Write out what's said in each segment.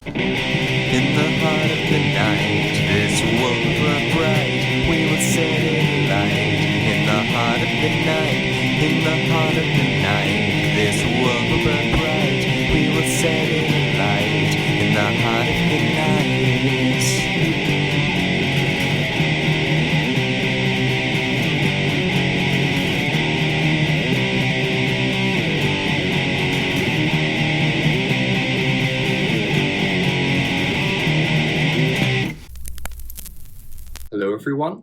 In the heart of the night, this world will burn bright. We will set it alight. In the heart of the night, in the heart of the night, this world will burn bright. We will set it alight. In the heart of the night. Hello everyone,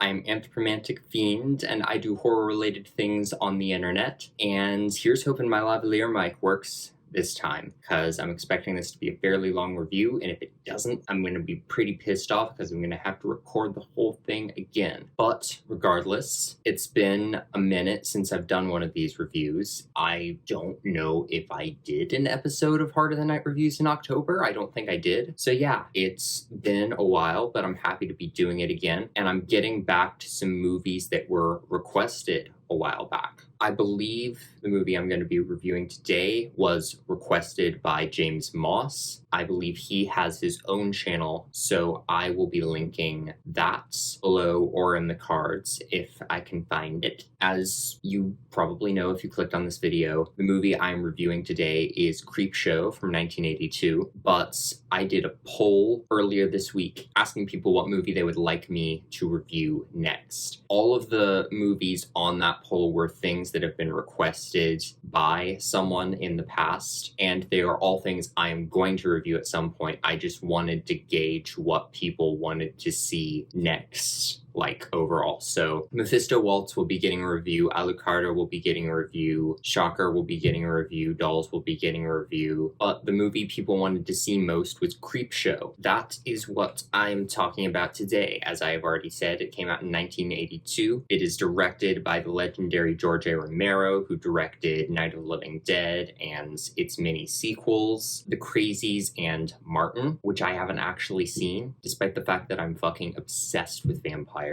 I'm Anthropomantic Fiend, and I do horror-related things on the internet, and here's hoping my lavalier mic works this time, because I'm expecting this to be a fairly long review, and if it doesn't, I'm going to be pretty pissed off, because I'm going to have to record the whole thing again. But regardless, it's been a minute since I've done one of these reviews. I don't know if I did an episode of Heart of the Night reviews in October. I don't think I did. So yeah, it's been a while, but I'm happy to be doing it again, and I'm getting back to some movies that were requested a while back. I believe the movie I'm going to be reviewing today was requested by James Moss. I believe he has his own channel, so I will be linking that below or in the cards if I can find it. As you probably know if you clicked on this video, the movie I'm reviewing today is Creepshow from 1982, but I did a poll earlier this week asking people what movie they would like me to review next. All of the movies on that poll were things that have been requested by someone in the past, and they are all things I am going to review at some point. I just wanted to gauge what people wanted to see next, like overall. So Mephisto Waltz will be getting a review, Alucarda will be getting a review, Shocker will be getting a review, Dolls will be getting a review, but the movie people wanted to see most was Creepshow. That is what I'm talking about today. As I have already said, it came out in 1982. It is directed by the legendary George A. Romero, who directed Night of the Living Dead and its mini sequels, The Crazies and Martin, which I haven't actually seen, despite the fact that I'm fucking obsessed with vampires,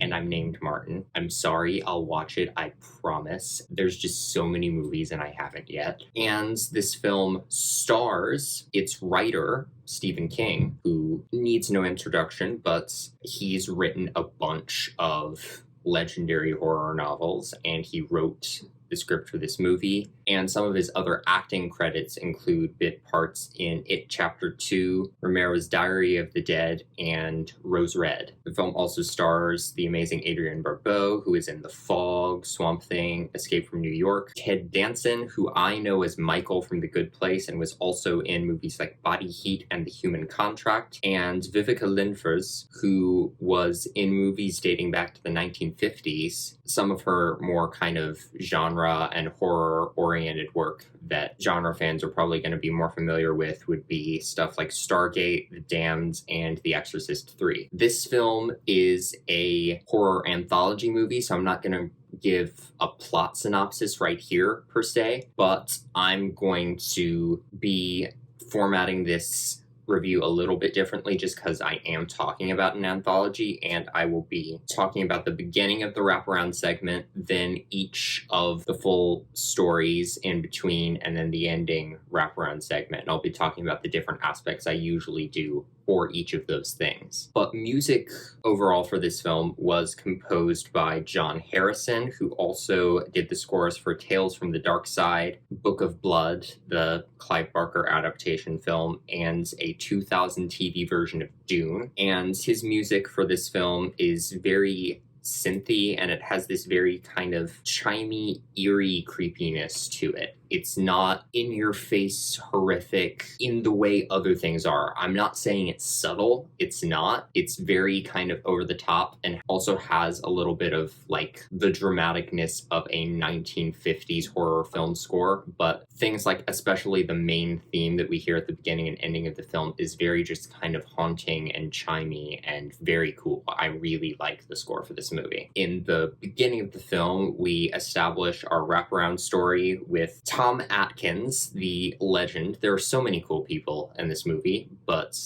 and I'm named Martin. I'm sorry, I'll watch it, I promise. There's just so many movies and I haven't yet. And this film stars its writer, Stephen King, who needs no introduction, but he's written a bunch of legendary horror novels, and he wrote the script for this movie, and some of his other acting credits include bit parts in It Chapter 2, Romero's Diary of the Dead, and Rose Red. The film also stars the amazing Adrienne Barbeau, who is in The Fog, Swamp Thing, Escape from New York, Ted Danson, who I know as Michael from The Good Place and was also in movies like Body Heat and The Human Contract, and Vivica Lindfors, who was in movies dating back to the 1950s. Some of her more kind of genre and horror-oriented work that genre fans are probably going to be more familiar with would be stuff like Stargate, The Damned, and The Exorcist 3. This film is a horror anthology movie, so I'm not going to give a plot synopsis right here, per se, but I'm going to be formatting this review a little bit differently just because I am talking about an anthology, and I will be talking about the beginning of the wraparound segment, then each of the full stories in between, and then the ending wraparound segment. And I'll be talking about the different aspects I usually do for each of those things. But music overall for this film was composed by John Harrison, who also did the scores for Tales from the Dark Side, Book of Blood, the Clive Barker adaptation film, and a 2000 TV version of Dune. And his music for this film is very synthy, and it has this very kind of chimey, eerie creepiness to it. It's not in-your-face horrific in the way other things are. I'm not saying it's subtle. It's not. It's very kind of over the top and also has a little bit of like the dramaticness of a 1950s horror film score. But things like especially the main theme that we hear at the beginning and ending of the film is very just kind of haunting and chimey and very cool. I really like the score for this movie. In the beginning of the film, we establish our wraparound story with Tom Atkins, the legend. There are so many cool people in this movie, but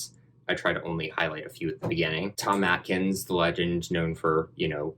I try to only highlight a few at the beginning. Tom Atkins, the legend, known for,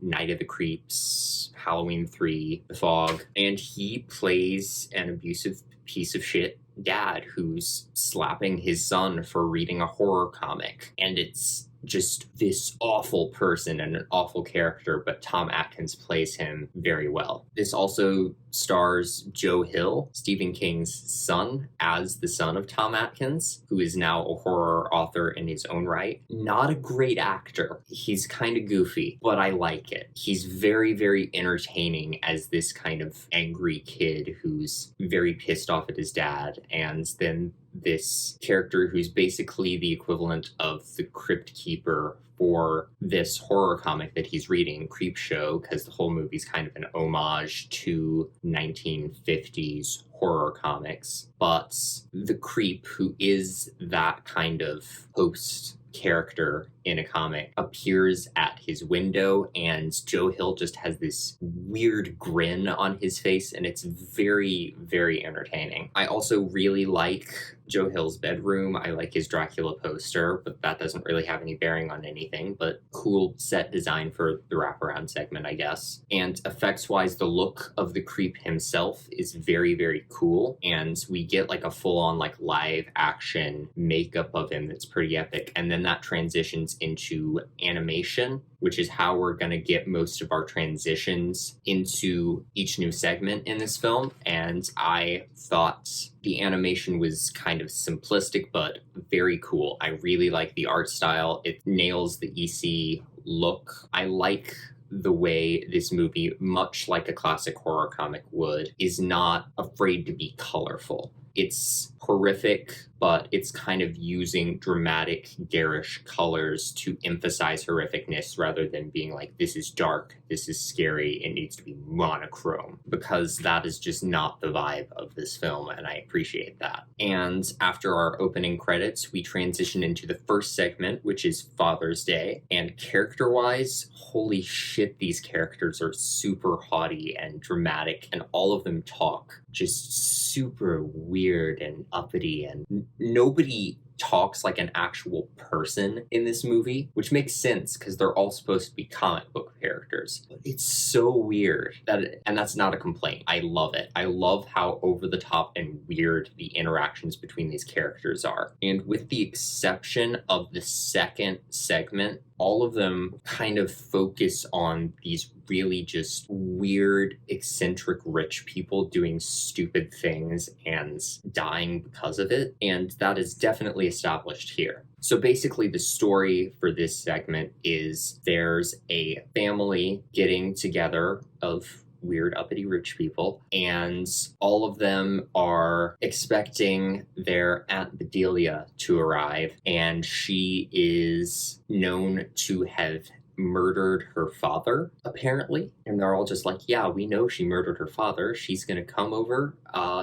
Night of the Creeps, Halloween 3, The Fog, and he plays an abusive piece of shit dad who's slapping his son for reading a horror comic. And it's just this awful person and an awful character, but Tom Atkins plays him very well. This also stars Joe Hill, Stephen King's son, as the son of Tom Atkins, who is now a horror author in his own right. Not a great actor. He's kind of goofy, but I like it. He's very, very entertaining as this kind of angry kid who's very pissed off at his dad, and then this character who's basically the equivalent of the Crypt Keeper for this horror comic that he's reading, Creepshow, because the whole movie's kind of an homage to 1950s horror comics. But the creep, who is that kind of host character in a comic, appears at his window, and Joe Hill just has this weird grin on his face, and it's very, very entertaining. I also really like Joe Hill's bedroom. I like his Dracula poster, but that doesn't really have any bearing on anything, but cool set design for the wraparound segment, I guess. And effects-wise, the look of the creep himself is very, very cool, and we get like a full-on like live action makeup of him that's pretty epic, and then that transitions into animation, which is how we're going to get most of our transitions into each new segment in this film. And I thought the animation was kind of simplistic, but very cool. I really like the art style. It nails the EC look. I like the way this movie, much like a classic horror comic would, is not afraid to be colorful. It's horrific, but it's kind of using dramatic, garish colors to emphasize horrificness rather than being like, this is dark, this is scary, it needs to be monochrome, because that is just not the vibe of this film, and I appreciate that. And after our opening credits, we transition into the first segment, which is Father's Day, and character-wise, holy shit, these characters are super haughty and dramatic, and all of them talk just super weird and uppity, and nobody talks like an actual person in this movie, which makes sense because they're all supposed to be comic book characters. But it's so weird and that's not a complaint. I love it. I love how over the top and weird the interactions between these characters are. And with the exception of the second segment, all of them kind of focus on these really just weird, eccentric rich people doing stupid things and dying because of it. And that is definitely established here. So basically the story for this segment is there's a family getting together of weird uppity rich people, and all of them are expecting their Aunt Bedelia to arrive, and she is known to have murdered her father, apparently. And they're all just like, yeah, we know she murdered her father. She's gonna come over,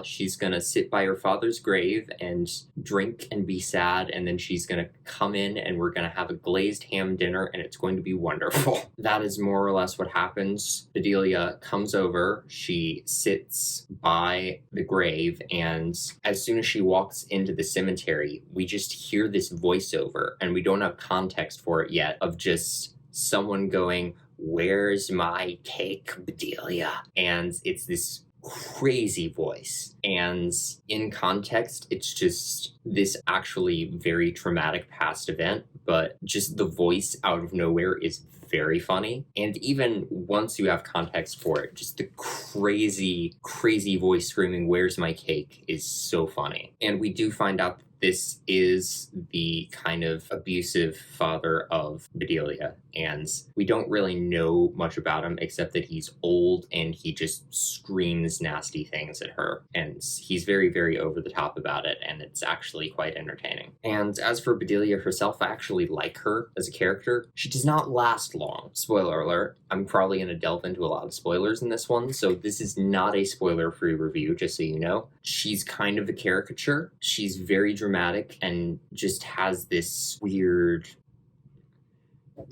she's gonna sit by her father's grave and drink and be sad, and then she's gonna come in and we're gonna have a glazed ham dinner and it's going to be wonderful. That is more or less what happens. Bedelia comes over, she sits by the grave, and as soon as she walks into the cemetery, we just hear this voiceover, and we don't have context for it yet, of just someone going, "Where's my cake, Bedelia?" And it's this crazy voice. And in context, it's just this actually very traumatic past event, but just the voice out of nowhere is very funny. And even once you have context for it, just the crazy, crazy voice screaming, "Where's my cake?" is so funny. And we do find out this is the kind of abusive father of Bedelia, and we don't really know much about him except that he's old and he just screams nasty things at her, and he's very, very over the top about it, and it's actually quite entertaining. And as for Bedelia herself, I actually like her as a character. She does not last long. Spoiler alert, I'm probably going to delve into a lot of spoilers in this one, so this is not a spoiler-free review, just so you know. She's kind of a caricature. She's very dramatic and just has this weird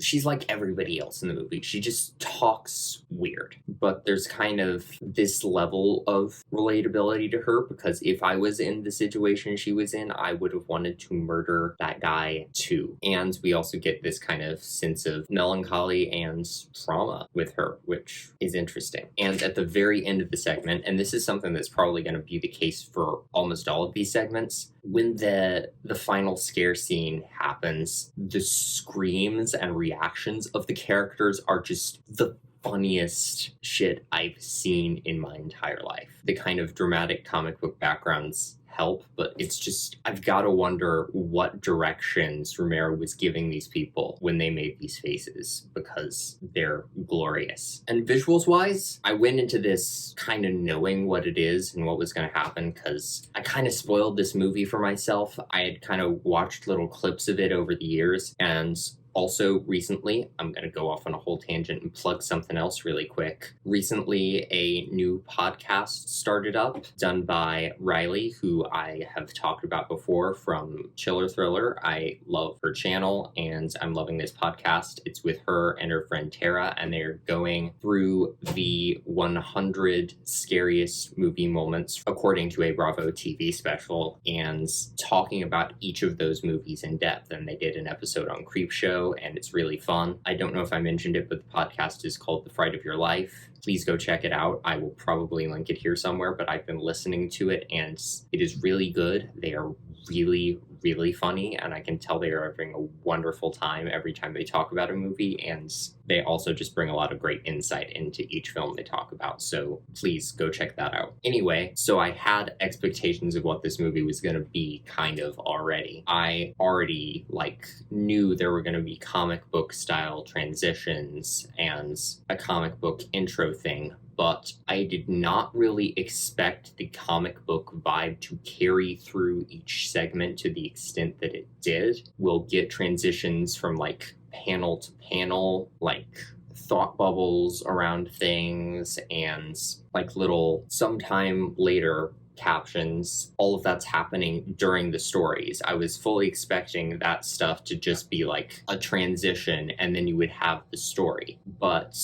she's like everybody else in the movie. She just talks weird. But there's kind of this level of relatability to her, because if I was in the situation she was in, I would have wanted to murder that guy too. And we also get this kind of sense of melancholy and trauma with her, which is interesting. And at the very end of the segment, and this is something that's probably going to be the case for almost all of these segments, when the final scare scene happens, the screams and reactions of the characters are just the funniest shit I've seen in my entire life. The kind of dramatic comic book backgrounds help, but it's just, I've got to wonder what directions Romero was giving these people when they made these faces, because they're glorious. And visuals wise, I went into this kind of knowing what it is and what was going to happen, because I kind of spoiled this movie for myself. I had kind of watched little clips of it over the years, and also, recently, I'm going to go off on a whole tangent and plug something else really quick. Recently, a new podcast started up, done by Riley, who I have talked about before from Chiller Thriller. I love her channel, and I'm loving this podcast. It's with her and her friend Tara, and they're going through the 100 scariest movie moments according to a Bravo TV special, and talking about each of those movies in depth. And they did an episode on Creepshow, and it's really fun. I don't know if I mentioned it, but the podcast is called The Fright of Your Life. Please go check it out. I will probably link it here somewhere, but I've been listening to it, and it is really good. They are really, really funny, and I can tell they are having a wonderful time every time they talk about a movie, and they also just bring a lot of great insight into each film they talk about, so please go check that out. Anyway, so I had expectations of what this movie was going to be kind of already. I already knew there were going to be comic book style transitions and a comic book intro thing, but I did not really expect the comic book vibe to carry through each segment to the extent that it did. We'll get transitions from panel to panel, thought bubbles around things, and little sometime later captions. All of that's happening during the stories. I was fully expecting that stuff to just be a transition, and then you would have the story. But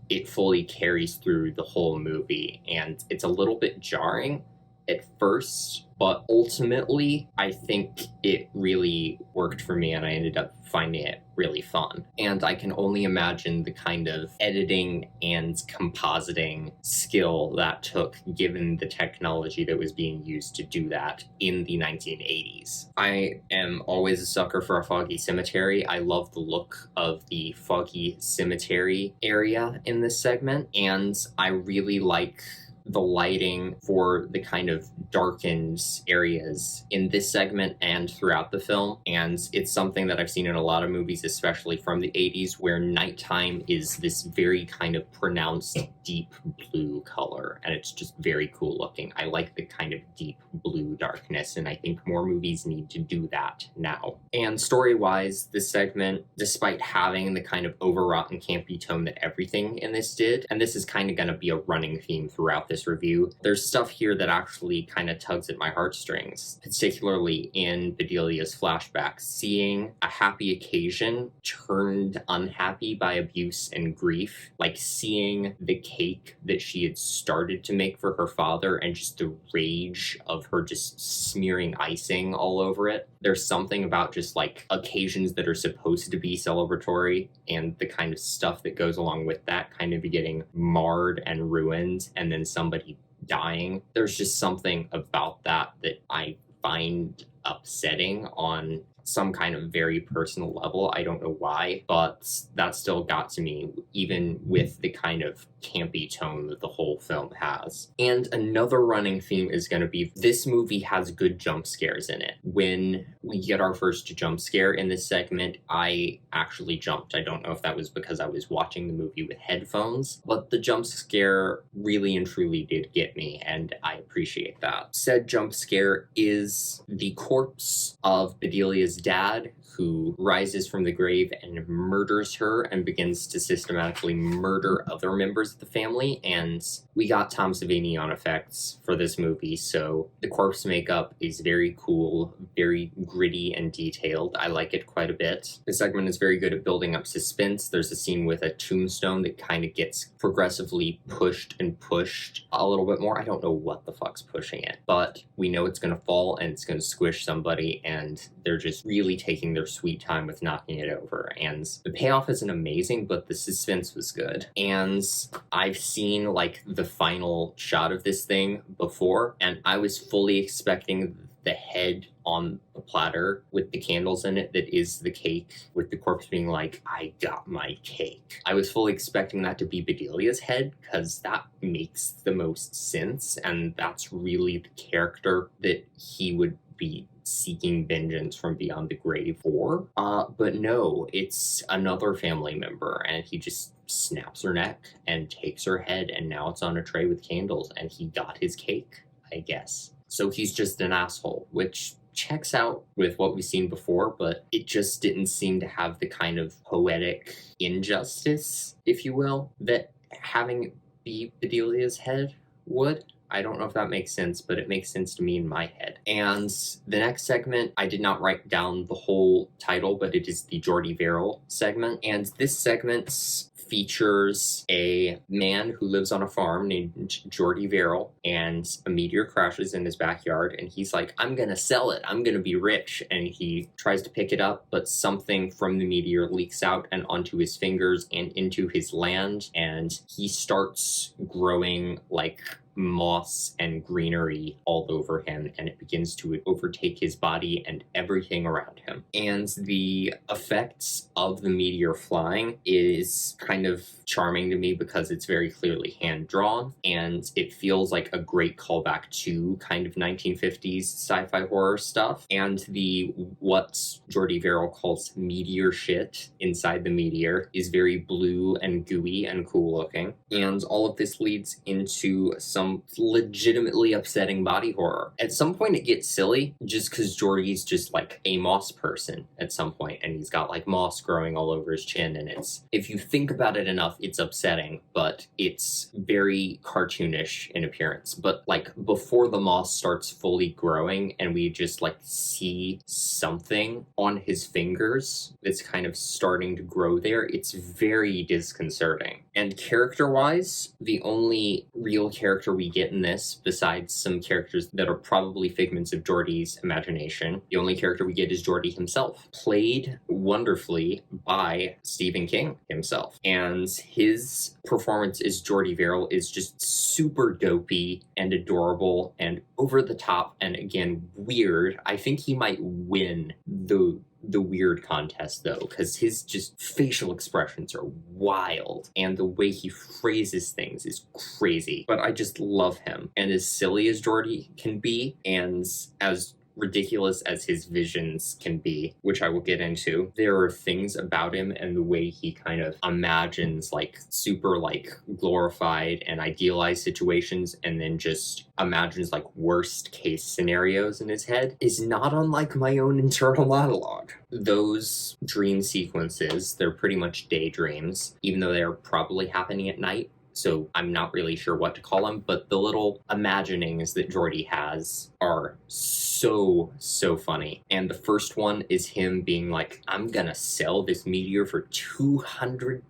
it fully carries through the whole movie, and it's a little bit jarring at first, but ultimately I think it really worked for me, and I ended up finding it really fun. And I can only imagine the kind of editing and compositing skill that took, given the technology that was being used to do that in the 1980s. I am always a sucker for a foggy cemetery. I love the look of the foggy cemetery area in this segment, and I really like the lighting for the kind of darkened areas in this segment and throughout the film. And it's something that I've seen in a lot of movies, especially from the 80s, where nighttime is this very kind of pronounced deep blue color, and it's just very cool looking. I like the kind of deep blue darkness, and I think more movies need to do that now. And story-wise, this segment, despite having the kind of overwrought and campy tone that everything in this did, and this is kind of going to be a running theme throughout this review, there's stuff here that actually kind of tugs at my heartstrings, particularly in Bedelia's flashbacks. Seeing a happy occasion turned unhappy by abuse and grief, seeing the cake that she had started to make for her father and just the rage of her just smearing icing all over it. There's something about just occasions that are supposed to be celebratory and the kind of stuff that goes along with that kind of getting marred and ruined, and then somebody dying. There's just something about that I find upsetting on some kind of very personal level. I don't know why, but that still got to me, even with the kind of campy tone that the whole film has. And another running theme is going to be, this movie has good jump scares in it. When we get our first jump scare in this segment, I actually jumped. I don't know if that was because I was watching the movie with headphones, but the jump scare really and truly did get me, and I appreciate that. Said jump scare is the corpse of Bedelia's dad, who rises from the grave and murders her and begins to systematically murder other members of the family. And we got Tom Savini on effects for this movie, so the corpse makeup is very cool, very gritty and detailed. I like it quite a bit. The segment is very good at building up suspense. There's a scene with a tombstone that kind of gets progressively pushed and pushed a little bit more. I don't know what the fuck's pushing it, but we know it's going to fall and it's going to squish somebody, and they're just really taking their sweet time with knocking it over. And the payoff isn't amazing, but the suspense was good. And I've seen like the final shot of this thing before, and I was fully expecting the head on the platter with the candles in it that is the cake, with the corpse being like, I got my cake. I was fully expecting that to be Bedelia's head, because that makes the most sense, and that's really the character that he would be seeking vengeance from beyond the grave for. But no, it's another family member, and he just snaps her neck and takes her head, and now it's on a tray with candles, and he got his cake, I guess. So he's just an asshole, which checks out with what we've seen before, but it just didn't seem to have the kind of poetic injustice, if you will, that having it be Bedelia's head would. I don't know if that makes sense, but it makes sense to me in my head. And the next segment, I did not write down the whole title, but it is the Jordy Verrill segment. And this segment features a man who lives on a farm named Jordy Verrill, and a meteor crashes in his backyard, and he's like, I'm gonna sell it, I'm gonna be rich. And he tries to pick it up, but something from the meteor leaks out and onto his fingers and into his land, and he starts growing like moss and greenery all over him, and it begins to overtake his body and everything around him. And the effects of the meteor flying is kind of charming to me because it's very clearly hand-drawn, and it feels like a great callback to kind of 1950s sci-fi horror stuff. And the what Jordy Verrill calls meteor shit inside the meteor is very blue and gooey and cool looking. And all of this leads into some legitimately upsetting body horror. At some point it gets silly, just because Jordy's just like a moss person at some point, and he's got like moss growing all over his chin, and it's, if you think about it enough, it's upsetting, but it's very cartoonish in appearance. But like before the moss starts fully growing and we just like see something on his fingers that's kind of starting to grow there, it's very disconcerting. And character-wise, the only real character we get in this, besides some characters that are probably figments of Jordy's imagination, the only character we get is Jordy himself, played wonderfully by Stephen King himself. And his performance as Jordy Verrill is just super dopey and adorable and over the top, and again, weird. I think he might win the weird contest though, because his just facial expressions are wild and the way he phrases things is crazy. But I just love him, and as silly as Jordy can be and as ridiculous as his visions can be, which I will get into, there are things about him and the way he kind of imagines like super like glorified and idealized situations, and then just imagines like worst case scenarios in his head, is not unlike my own internal monologue. Those dream sequences, they're pretty much daydreams, even though they're probably happening at night. So I'm not really sure what to call them, but the little imaginings that Jordy has are so funny. And the first one is him being like, I'm gonna sell this meteor for $200.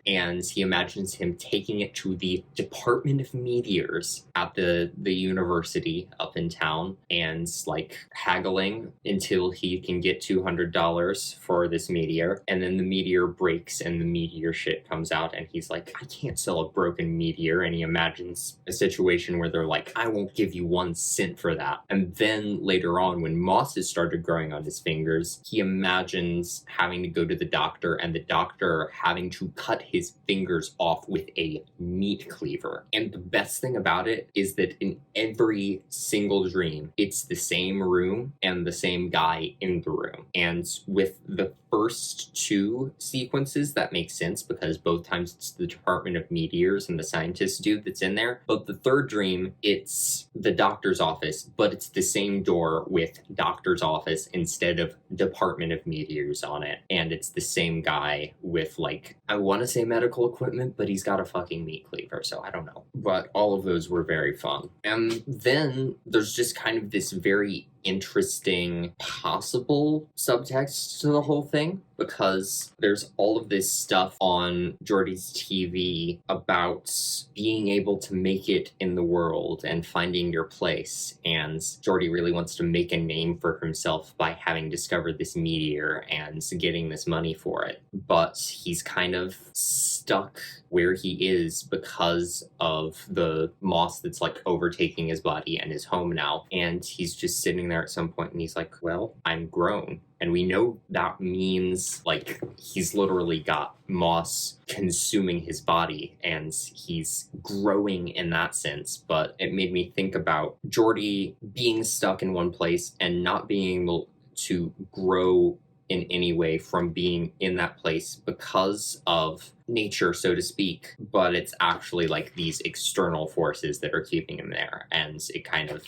And he imagines him taking it to the Department of Meteors at the university up in town and like haggling until he can get $200 for this meteor. And then the meteor breaks and the meteor shit comes out, and he's like, I can't sell a broken meteor. And he imagines a situation where they're like, I won't give you 1 cent for that. And then later on, when moss has started growing on his fingers, he imagines having to go to the doctor, and the doctor having going to cut his fingers off with a meat cleaver. And the best thing about it is that in every single dream, it's the same room and the same guy in the room. And with the first two sequences, that makes sense because both times it's the Department of Meteors and the scientist dude that's in there. But the third dream, it's the doctor's office, but it's the same door with doctor's office instead of Department of Meteors on it. And it's the same guy with, like, I want to say medical equipment, but he's got a fucking meat cleaver, so I don't know. But all of those were very fun. And then there's just kind of this very interesting possible subtext to the whole thing, because there's all of this stuff on Jordy's TV about being able to make it in the world and finding your place, and Jordy really wants to make a name for himself by having discovered this meteor and getting this money for it, but he's kind of stuck where he is because of the moss that's like overtaking his body and his home now, and he's just sitting there at some point and he's like, well, I'm grown. And we know that means, like, he's literally got moss consuming his body and he's growing in that sense. But it made me think about Jordy being stuck in one place and not being able to grow in any way from being in that place because of nature, so to speak, but it's actually like these external forces that are keeping him there. And it kind of,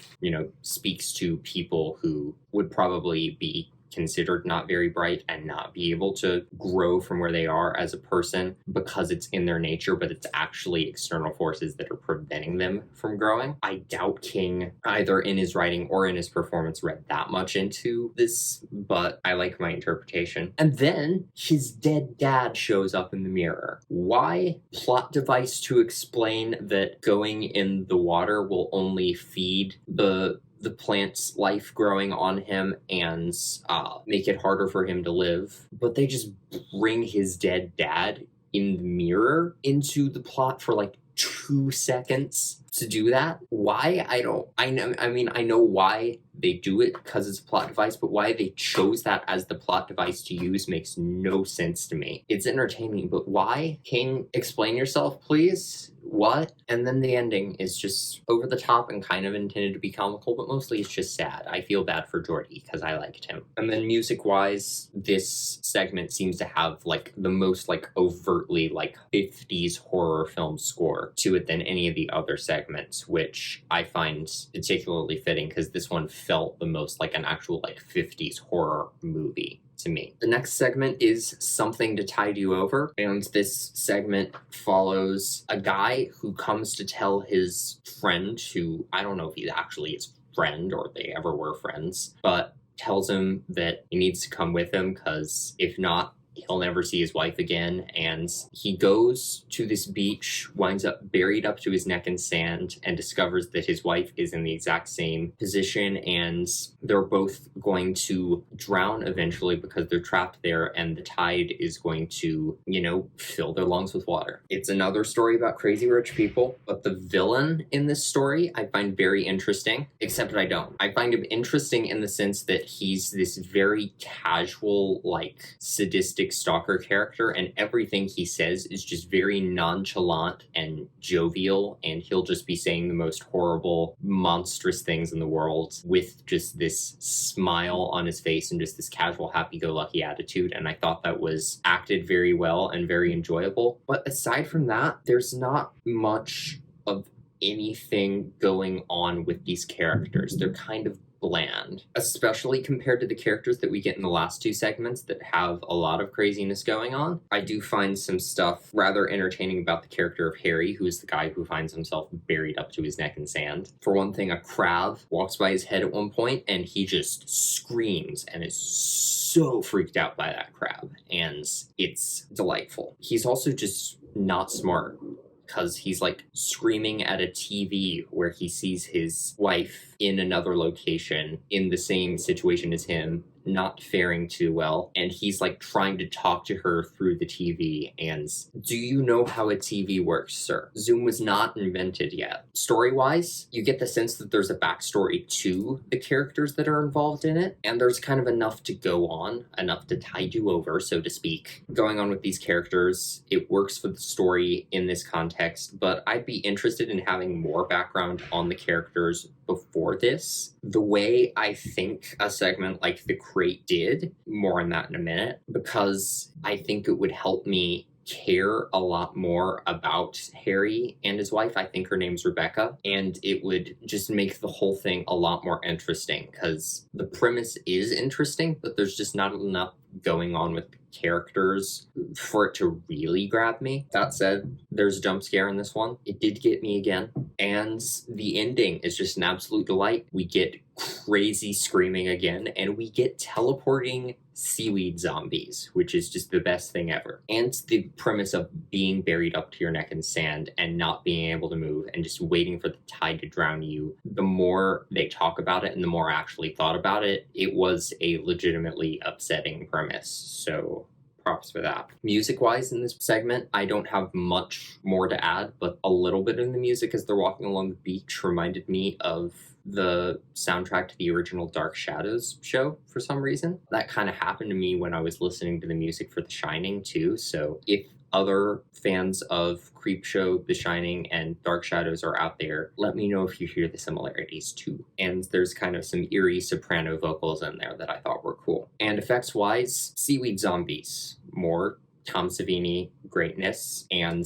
speaks to people who would probably be considered not very bright and not be able to grow from where they are as a person because it's in their nature, but it's actually external forces that are preventing them from growing. I doubt King, either in his writing or in his performance, read that much into this, but I like my interpretation. And then his dead dad shows up in the mirror. Why? Plot device to explain that going in the water will only feed the plant's life growing on him and make it harder for him to live. But they just bring his dead dad in the mirror into the plot for like 2 seconds to do that. Why? I know why they do it because it's a plot device, but why they chose that as the plot device to use makes no sense to me. It's entertaining, but why? King, explain yourself, please. What? And then the ending is just over the top and kind of intended to be comical, but mostly it's just sad. I feel bad for Jordy because I liked him. And then music-wise, this segment seems to have like the most like overtly like 50s horror film score to it than any of the other segments, which I find particularly fitting because this one felt the most like an actual like 50s horror movie to me. The next segment is Something to Tide You Over, and this segment follows a guy who comes to tell his friend, who I don't know if he's actually his friend or they ever were friends, but tells him that he needs to come with him because if not, he'll never see his wife again. And he goes to this beach, winds up buried up to his neck in sand, and discovers that his wife is in the exact same position, and they're both going to drown eventually because they're trapped there, and the tide is going to, fill their lungs with water. It's another story about crazy rich people, but the villain in this story I find very interesting, except I don't. I find him interesting in the sense that he's this very casual, like, sadistic stalker character, and everything he says is just very nonchalant and jovial, and he'll just be saying the most horrible, monstrous things in the world with just this smile on his face and just this casual, happy-go-lucky attitude, and I thought that was acted very well and very enjoyable. But aside from that, there's not much of anything going on with these characters. They're kind of bland, especially compared to the characters that we get in the last two segments that have a lot of craziness going on. I do find some stuff rather entertaining about the character of Harry, who is the guy who finds himself buried up to his neck in sand. For one thing, a crab walks by his head at one point and he just screams and is so freaked out by that crab, and it's delightful. He's also just not smart, because he's like screaming at a TV where he sees his wife in another location in the same situation as him, not faring too well, and he's like trying to talk to her through the TV. And do you know how a TV works, sir? Zoom was not invented yet. Story-wise, you get the sense that there's a backstory to the characters that are involved in it, and there's kind of enough to go on, enough to tide you over, so to speak, going on with these characters. It works for the story in this context, but I'd be interested in having more background on the characters before this. The way I think a segment like The Crate did, more on that in a minute, because I think it would help me care a lot more about Harry and his wife. I think her name's Rebecca, and it would just make the whole thing a lot more interesting, because the premise is interesting, but there's just not enough going on with the characters for it to really grab me. That said, there's a jump scare in this one. It did get me again, and the ending is just an absolute delight. We get crazy screaming again, and we get teleporting seaweed zombies, which is just the best thing ever. And the premise of being buried up to your neck in sand and not being able to move and just waiting for the tide to drown you. The more they talk about it and the more I actually thought about it, it was a legitimately upsetting premise. So props for that. Music-wise in this segment, I don't have much more to add, but a little bit in the music as they're walking along the beach reminded me of the soundtrack to the original Dark Shadows show for some reason. That kind of happened to me when I was listening to the music for The Shining too, so if other fans of Creepshow, The Shining, and Dark Shadows are out there, let me know if you hear the similarities too. And there's kind of some eerie soprano vocals in there that I thought were cool. And effects-wise, seaweed zombies, more Tom Savini greatness, and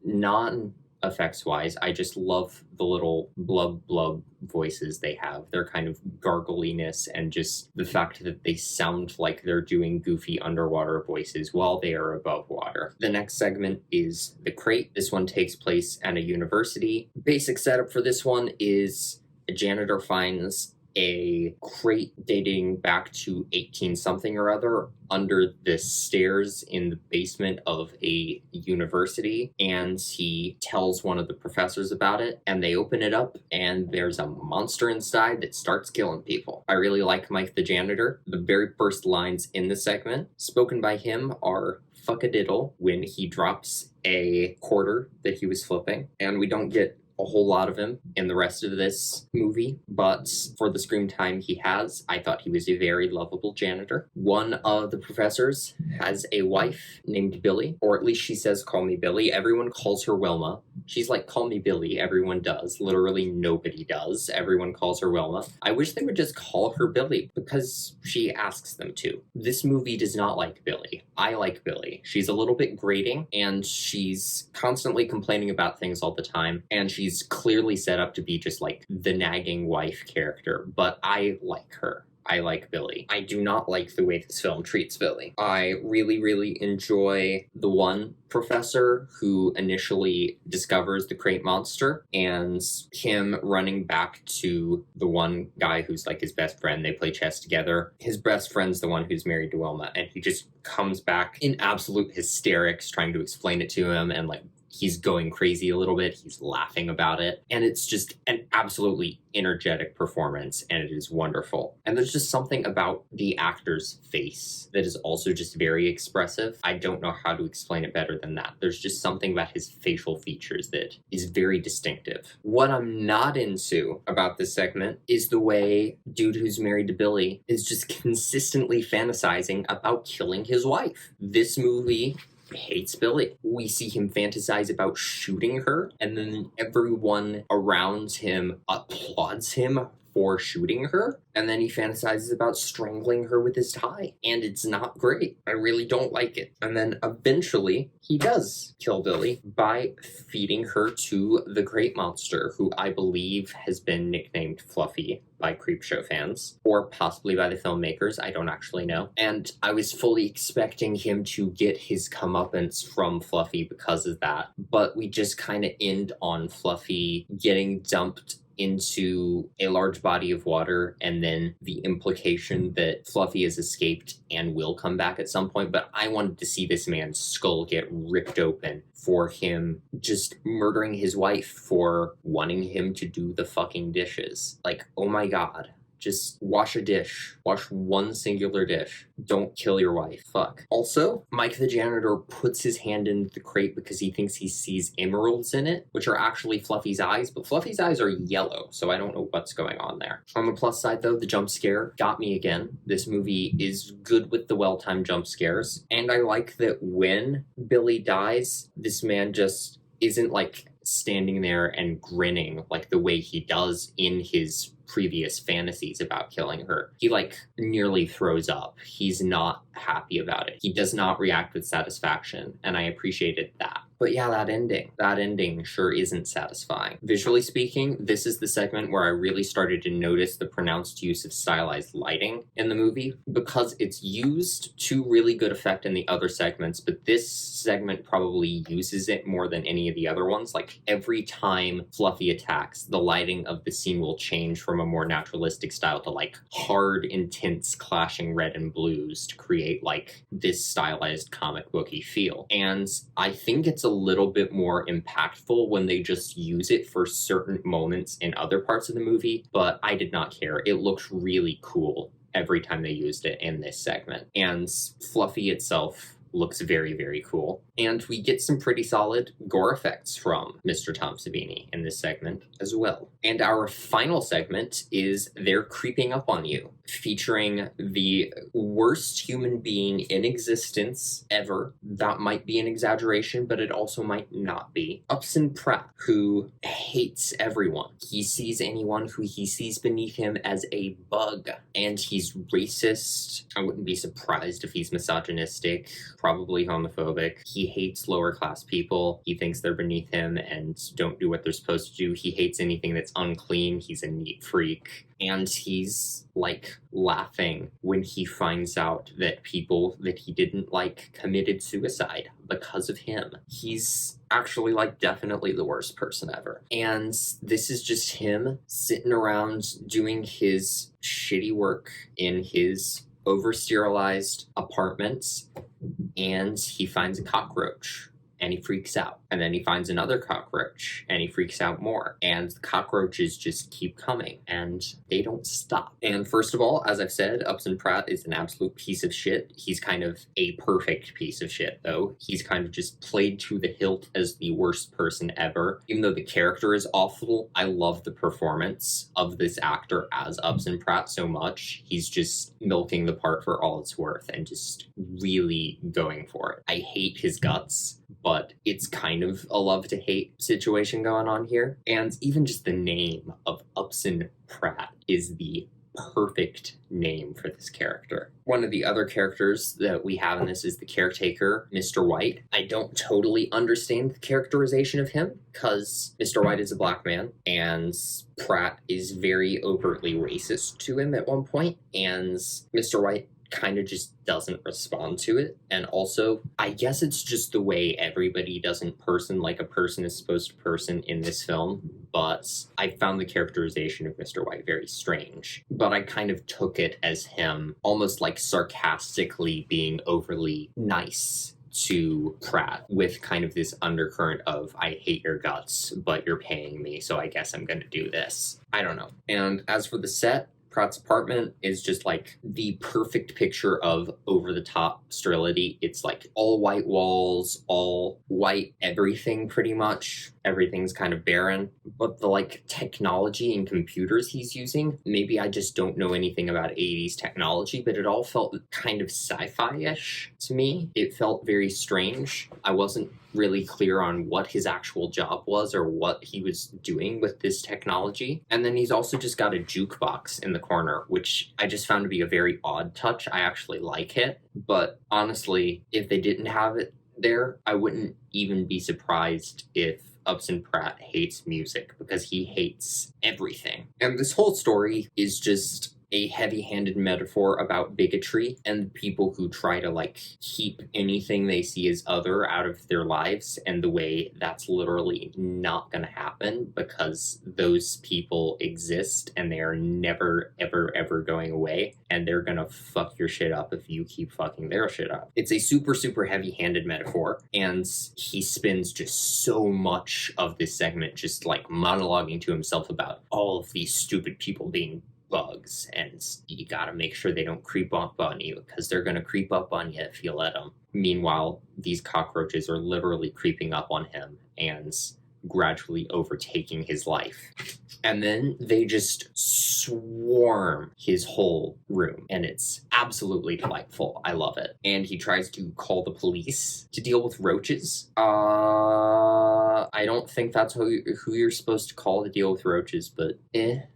non-effects-wise, I just love the little blub voices they have. Their kind of gargliness and just the fact that they sound like they're doing goofy underwater voices while they are above water. The next segment is The Crate. This one takes place at a university. Basic setup for this one is a janitor finds a crate dating back to 18 something or other under the stairs in the basement of a university, and he tells one of the professors about it, and they open it up and there's a monster inside that starts killing people. I really like Mike the janitor. The very first lines in the segment spoken by him are "fuck a diddle" when he drops a quarter that he was flipping, and we don't get a whole lot of him in the rest of this movie, but for the screen time he has, I thought he was a very lovable janitor. One of the professors has a wife named Billy, or at least she says, "Call me Billy." Everyone calls her Wilma. She's like, "Call me Billy." Everyone does. Literally nobody does. Everyone calls her Wilma. I wish they would just call her Billy because she asks them to. This movie does not like Billy. I like Billy. She's a little bit grating, and she's constantly complaining about things all the time, and she's clearly set up to be just like the nagging wife character, but I like her. I like Billy. I do not like the way this film treats Billy. I really enjoy the one professor who initially discovers the crate monster and him running back to the one guy who's like his best friend. They play chess together. His best friend's the one who's married to Wilma, and he just comes back in absolute hysterics trying to explain it to him, and like he's going crazy a little bit. He's laughing about it. And it's just an absolutely energetic performance, and it is wonderful. And there's just something about the actor's face that is also just very expressive. I don't know how to explain it better than that. There's just something about his facial features that is very distinctive. What I'm not into about this segment is the way dude who's married to Billy is just consistently fantasizing about killing his wife. This movie hates Billy. We see him fantasize about shooting her, and then everyone around him applauds him for shooting her, and then he fantasizes about strangling her with his tie, and it's not great. I really don't like it. And then eventually he does kill Billy by feeding her to the crate monster, who I believe has been nicknamed Fluffy by Creepshow fans, or possibly by the filmmakers, I don't actually know. And I was fully expecting him to get his comeuppance from Fluffy because of that, but we just kind of end on Fluffy getting dumped into a large body of water, and then the implication that Fluffy has escaped and will come back at some point. But I wanted to see this man's skull get ripped open for him just murdering his wife for wanting him to do the fucking dishes. Like, oh my god. Just wash a dish. Wash one singular dish. Don't kill your wife. Fuck. Also, Mike the janitor puts his hand in the crate because he thinks he sees emeralds in it, which are actually Fluffy's eyes, but Fluffy's eyes are yellow, so I don't know what's going on there. On the plus side, though, the jump scare got me again. This movie is good with the well-timed jump scares, and I like that when Billie dies, this man just isn't like standing there and grinning like the way he does in his previous fantasies about killing her. He like nearly throws up. He's not happy about it. He does not react with satisfaction, and I appreciated that. But yeah, that ending sure isn't satisfying. Visually speaking, this is the segment where I really started to notice the pronounced use of stylized lighting in the movie, because it's used to really good effect in the other segments, but this segment probably uses it more than any of the other ones. Like every time Fluffy attacks, the lighting of the scene will change from a more naturalistic style to like hard, intense, clashing red and blues to create like this stylized comic booky feel. And I think it's a little bit more impactful when they just use it for certain moments in other parts of the movie, but I did not care. It looked really cool every time they used it in this segment. And Fluffy itself looks very, very cool. And we get some pretty solid gore effects from Mr. Tom Savini in this segment as well. And our final segment is Theyre Creeping Up on You, featuring the worst human being in existence ever. That might be an exaggeration, but it also might not be. Upson Pratt, who hates everyone. He sees anyone who he sees beneath him as a bug, and he's racist. I wouldn't be surprised if he's misogynistic, probably homophobic. He hates lower class people. He thinks they're beneath him and don't do what they're supposed to do. He hates anything that's unclean. He's a neat freak. And he's like laughing when he finds out that people that he didn't like committed suicide because of him. He's actually like definitely the worst person ever. And this is just him sitting around doing his shitty work in his over-sterilized apartment, and he finds a cockroach and he freaks out. And then he finds another cockroach and he freaks out more. And the cockroaches just keep coming and they don't stop. And first of all, as I've said, Upson Pratt is an absolute piece of shit. He's kind of a perfect piece of shit, though. He's kind of just played to the hilt as the worst person ever. Even though the character is awful, I love the performance of this actor as Upson Pratt so much. He's just milking the part for all it's worth and just really going for it. I hate his guts, but it's kind of a love to hate situation going on here. And even just the name of Upson Pratt is the perfect name for this character. One of the other characters that we have in this is the caretaker, Mr. White. I don't totally understand the characterization of him because Mr. White is a black man and Pratt is very overtly racist to him at one point, and Mr. White kind of just doesn't respond to it. And also, I guess it's just the way everybody doesn't person like a person is supposed to person in this film, but I found the characterization of Mr. White very strange. But I kind of took it as him almost like sarcastically being overly nice to Pratt with kind of this undercurrent of, I hate your guts, but you're paying me, so I guess I'm gonna do this. I don't know. And as for the set, Pratt's apartment is just like the perfect picture of over-the-top sterility. It's like all white walls, all white everything pretty much. Everything's kind of barren. But the like technology and computers he's using, maybe I just don't know anything about 80s technology, but it all felt kind of sci-fi-ish to me. It felt very strange. I wasn't really clear on what his actual job was or what he was doing with this technology. And then he's also just got a jukebox in the corner, which I just found to be a very odd touch. I actually like it, but honestly, if they didn't have it there, I wouldn't even be surprised if Upson Pratt hates music, because he hates everything. And this whole story is just a heavy-handed metaphor about bigotry and people who try to like keep anything they see as other out of their lives, and the way that's literally not gonna happen because those people exist and they are never ever ever going away, and they're gonna fuck your shit up if you keep fucking their shit up. It's a super super heavy-handed metaphor, and he spends just so much of this segment just like monologuing to himself about all of these stupid people being bugs, and you gotta make sure they don't creep up on you, because they're gonna creep up on you if you let them. Meanwhile, these cockroaches are literally creeping up on him and gradually overtaking his life. And then they just swarm his whole room, and it's absolutely delightful. I love it. And he tries to call the police to deal with roaches. I don't think that's who you're supposed to call to deal with roaches, but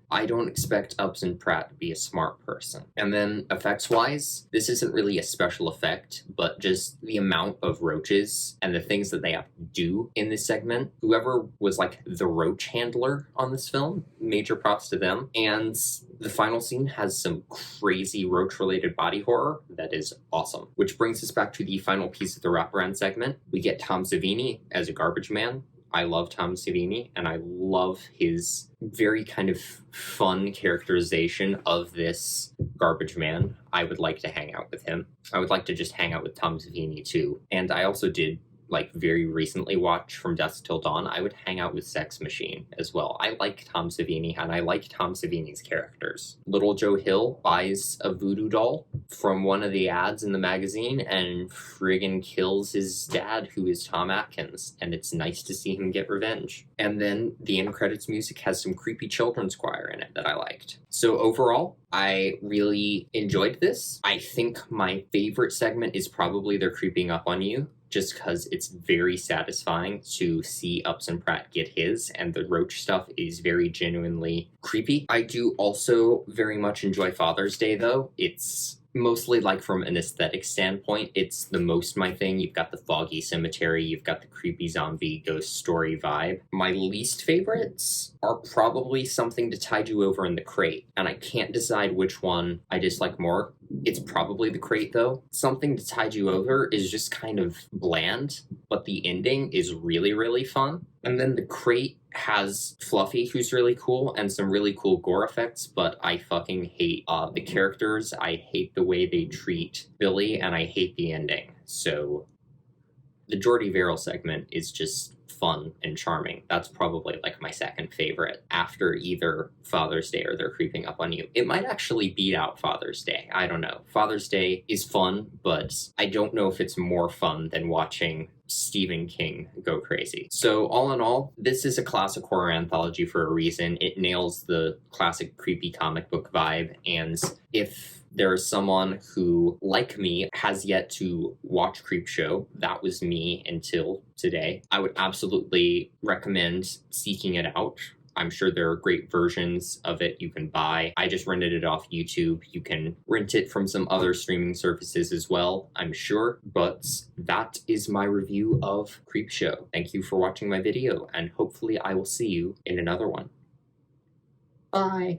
I don't expect Upson Pratt to be a smart person. And then effects-wise, this isn't really a special effect, but just the amount of roaches and the things that they have to do in this segment. Whoever was like the roach handler on this film, major props to them. And the final scene has some crazy roach-related body horror that is awesome. Which brings us back to the final piece of the wraparound segment. We get Tom Savini as a garbage man. I love Tom Savini, and I love his very kind of fun characterization of this garbage man. I would like to hang out with him. I would like to just hang out with Tom Savini too. And I also did very recently watch From Dusk Till Dawn. I would hang out with Sex Machine as well. I like Tom Savini, and I like Tom Savini's characters. Little Joe Hill buys a voodoo doll from one of the ads in the magazine and friggin' kills his dad, who is Tom Atkins, and it's nice to see him get revenge. And then the end credits music has some creepy children's choir in it that I liked. So overall, I really enjoyed this. I think my favorite segment is probably They're Creeping Up on You, just because it's very satisfying to see Upson Pratt get his, and the roach stuff is very genuinely creepy. I do also very much enjoy Father's Day, though. It's mostly from an aesthetic standpoint, it's the most my thing. You've got the foggy cemetery, you've got the creepy zombie ghost story vibe. My least favorites are probably Something to Tide You Over in the Crate, and I can't decide which one I dislike more. It's probably the crate, though. Something to Tide You Over is just kind of bland, but the ending is really, really fun. And then the crate has Fluffy, who's really cool, and some really cool gore effects, but I fucking hate the characters. I hate the way they treat Billy, and I hate the ending. So the Jordy Verrill segment is just fun and charming. That's probably my second favorite after either Father's Day or They're Creeping Up on You. It might actually beat out Father's Day. I don't know. Father's Day is fun, but I don't know if it's more fun than watching Stephen King go crazy. So all in all, this is a classic horror anthology for a reason. It nails the classic creepy comic book vibe, and if there is someone who, like me, has yet to watch Creepshow, that was me until today, I would absolutely recommend seeking it out. I'm sure there are great versions of it you can buy. I just rented it off YouTube. You can rent it from some other streaming services as well, I'm sure. But that is my review of Creepshow. Thank you for watching my video, and hopefully I will see you in another one. Bye!